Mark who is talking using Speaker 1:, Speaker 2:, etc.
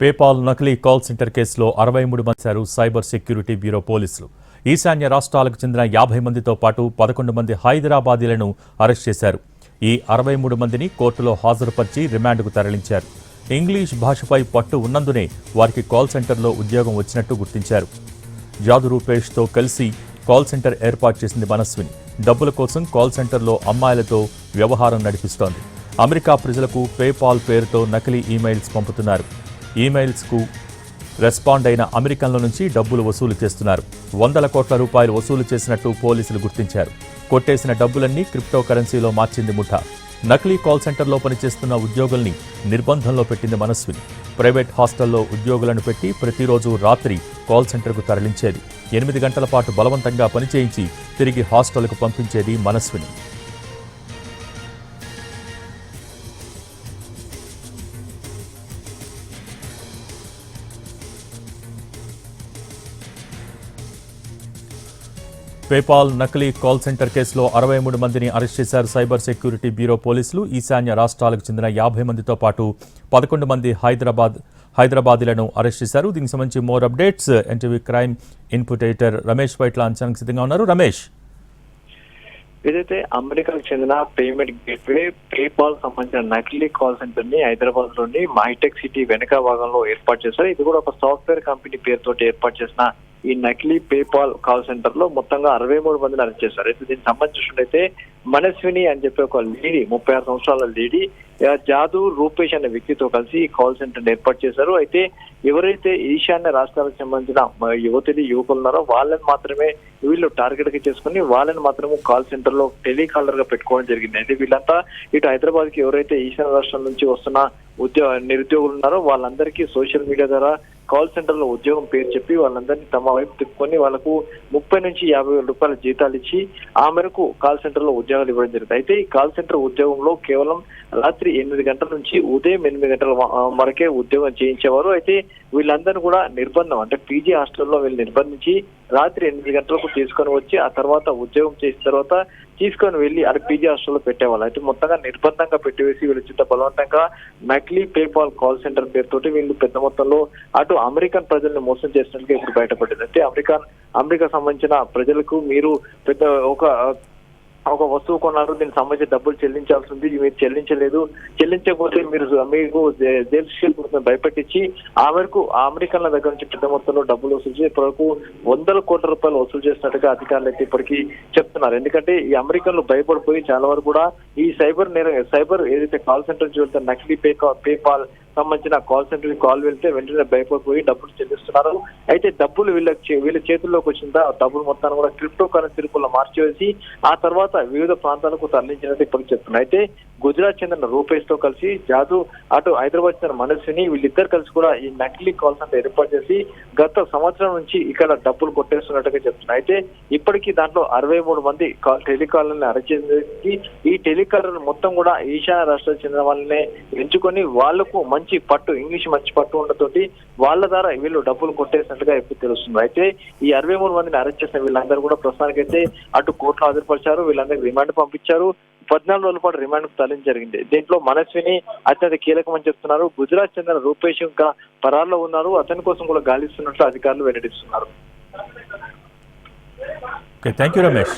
Speaker 1: PayPal నకిలీ call centre కేసులో 63 మంది సైబర్ సెక్యూరిటీ బ్యూరో పోలీసులు. ఈశాన్య రాష్ట్రాలకు చెందిన 50 మందితో పాటు 11 మంది హైదరాబాదీలను అరెస్ట్ చేశారు. ఈ 63 మందిని కోర్టులో హాజరుపరిచి రిమాండ్కు తరలించారు. ఇంగ్లీష్ భాషపై పట్టు ఉన్నందునే వారికి కాల్ సెంటర్లో ఉద్యోగం వచ్చినట్టు గుర్తించారు. జాదు రూపేష్తో కలిసి కాల్ సెంటర్ ఏర్పాటు చేసింది మనస్విని. డబ్బుల కోసం కాల్ సెంటర్లో అమ్మాయిలతో వ్యవహారం నడిపిస్తోంది. అమెరికా ప్రజలకు పేపాల్ పేరుతో నకిలీ ఈమెయిల్స్ పంపుతున్నారు. ఈమెయిల్స్కు రెస్పాండ్ అయిన అమెరికన్ల నుంచి డబ్బులు వసూలు చేస్తున్నారు. 100 కోట్ల రూపాయలు వసూలు చేసినట్టు పోలీసులు గుర్తించారు. కొట్టేసిన డబ్బులన్నీ క్రిప్టో కరెన్సీలో మార్చింది ముఠా. నకిలీ కాల్ సెంటర్లో పనిచేస్తున్న ఉద్యోగుల్ని నిర్బంధంలో పెట్టింది మనస్విని. ప్రైవేట్ హాస్టల్లో ఉద్యోగులను పెట్టి ప్రతిరోజు రాత్రి కాల్ సెంటర్కు తరలించేది. 8 గంటల పాటు బలవంతంగా పనిచేయించి తిరిగి హాస్టల్కు పంపించేది మనస్విని. పేపాల్ నకిలీ కాల్ సెంటర్ కేసులో 63 మందిని అరెస్ట్ చేశారు సైబర్ సెక్యూరిటీ బ్యూరో పోలీసులు. ఈశాన్య రాష్ట్రాలకు చెందిన 50 మందితో పాటు 11 మంది హైదరాబాదీలను అరెస్ట్ చేశారు. దీనికి సంబంధించి more updates NTV crime input editor Ramesh Paitla అంచనాకు సిద్ధంగా ఉన్నారు. రమేష్,
Speaker 2: ఏదైతే అమెరికాకు చెందిన పేమెంట్ గేట్వే పేపాల్ సంబంధించిన నకిలీ కాల్ సెంటర్ ని హైదరాబాద్ లోని హైటెక్ సిటీ వెనుక భాగంలో ఏర్పాటు చేశారు. ఇది కూడా ఒక సాఫ్ట్వేర్ కంపెనీ పేరుతో ఏర్పాటు చేసిన ఈ నకిలీ పేపాల్ కాల్ సెంటర్ లో మొత్తంగా 63 మందిని అరెస్ట్ చేశారు. అయితే దీనికి సంబంధించినట్టయితే మనస్విని అని చెప్పి ఒక లేడీ, 36 సంవత్సరాల లేడీ జాదు రూపేష్ అనే వ్యక్తితో కలిసి ఈ కాల్ సెంటర్ ఏర్పాటు చేశారు. అయితే ఎవరైతే ఈశాన్య రాష్ట్రాలకు సంబంధించిన యువకులు ఉన్నారో వాళ్ళని మాత్రమే వీళ్ళు టార్గెట్ గా చేసుకుని వాళ్ళని మాత్రమే కాల్ సెంటర్ లో టెలికాలర్ గా పెట్టుకోవడం జరిగింది. అయితే వీళ్ళంతా ఇటు హైదరాబాద్ కి ఎవరైతే ఈశాన్య రాష్ట్రం నుంచి వస్తున్న నిరుద్యోగులు ఉన్నారో వాళ్ళందరికీ సోషల్ మీడియా ద్వారా కాల్ సెంటర్ లో ఉద్యోగం పేరు చెప్పి వాళ్ళందరినీ తమ వైపు తిప్పుకొని వాళ్ళకు 30 నుంచి 50 వేల రూపాయల జీతాలు ఇచ్చి ఆ మేరకు కాల్ సెంటర్ లో ఉద్యోగాలు ఇవ్వడం జరిగింది. అయితే ఈ కాల్ సెంటర్ ఉద్యోగంలో కేవలం రాత్రి 8 గంటల నుంచి ఉదయం 8 గంటల వరకే ఉద్యోగం చేయించేవారు. అయితే వీళ్ళందరూ కూడా నిర్బంధం, అంటే పీజీ హాస్టల్లో వీళ్ళు నిర్బంధించి రాత్రి 8 గంటలకు తీసుకొని వచ్చి ఆ తర్వాత ఉద్యోగం చేసిన తర్వాత తీసుకొని వెళ్ళి పీజీ హాస్టల్లో పెట్టేవాళ్ళు. అయితే మొత్తంగా నిర్బంధంగా పెట్టివేసి వీళ్ళు చిత్త బలవంతంగా నకిలీ పేపాల్ కాల్ సెంటర్ పేరుతోటి వీళ్ళు పెద్ద మొత్తంలో అటు అమెరికన్ ప్రజల్ని మోసం చేసినట్టుగా ఇప్పుడు బయటపడింది. అయితే అమెరికా సంబంధించిన ప్రజలకు మీరు పెద్ద ఒక వస్తువు కొన్నారు, దీనికి సంబంధించి డబ్బులు చెల్లించాల్సి ఉంది, మీరు చెల్లించకపోతే మీకు జైలు శిక్ష భయపెట్టించి ఆ మేరకు అమెరికన్ల దగ్గర నుంచి పెద్ద మొత్తంలో డబ్బులు వసూలు చేసి ఇప్పటివరకు 100 కోట్ల రూపాయలు వసూలు చేసినట్టుగా అధికారులు అయితే ఇప్పటికీ చెప్తున్నారు. ఎందుకంటే ఈ అమెరికన్లు భయపడిపోయి చాలా వరకు కూడా ఈ సైబర్ ఏదైతే కాల్ సెంటర్ నుంచి వెళ్తే నకిలీ పేపాల్ సంబంధించిన కాల్ సెంటర్ కాల్ వెళ్తే వెంటనే భయపడిపోయి డబ్బులు చెల్లిస్తున్నారు. అయితే డబ్బులు వీళ్ళ చేతుల్లోకి వచ్చిన డబ్బులు మొత్తాన్ని కూడా క్రిప్టో కరెన్సీ రూపంలో మార్చివేసి ఆ తర్వాత వివిధ ప్రాంతాలకు తరలించినట్టు ఇప్పటికి చెప్తున్నారు. అయితే గుజరాత్ చెందిన రూపేష్ తో కలిసి జాదు, అటు హైదరాబాద్ చెందిన మనస్విని వీళ్ళిద్దరు కలిసి కూడా ఈ నకిలీ కాల్ సెంటర్ ఏర్పాటు చేసి గత సంవత్సరం నుంచి ఇక్కడ డబ్బులు కొట్టేస్తున్నట్టుగా చెప్తున్నారు. అయితే ఇప్పటికీ దాంట్లో 63 మంది టెలికాలర్ని అరెస్ట్ చేసి ఈ టెలికాలర్ మొత్తం కూడా ఈశాన్య రాష్ట్రాలకు చెందిన వాళ్ళనే ఎంచుకొని వాళ్లకు ఇంగ్లీష్ మంచి పట్టు ఉండతోటి వాళ్ళ ద్వారా వీళ్ళు డబ్బులు కొట్టేసినట్టుగా ఇప్పుడు తెలుస్తుంది. అయితే ఈ 63 మందిని అరెస్ట్ చేసిన వీళ్ళందరూ కూడా ప్రస్తుతానికైతే అటు కోర్టులో హాజరుపరిచారు. వీళ్ళందరికీ రిమాండ్ పంపించారు. 14 రోజుల పాటు రిమాండ్ కు తరలించడం జరిగింది. దీంట్లో మనస్విని అత్యంత కీలకమని చెప్తున్నారు. గుజరాత్ చెందిన రూపేష్ ఇంకా పరారులో ఉన్నారు. అతని కోసం కూడా గాలిస్తున్నట్లు అధికారులు వెల్లడిస్తున్నారు.
Speaker 1: Thank you Ramesh.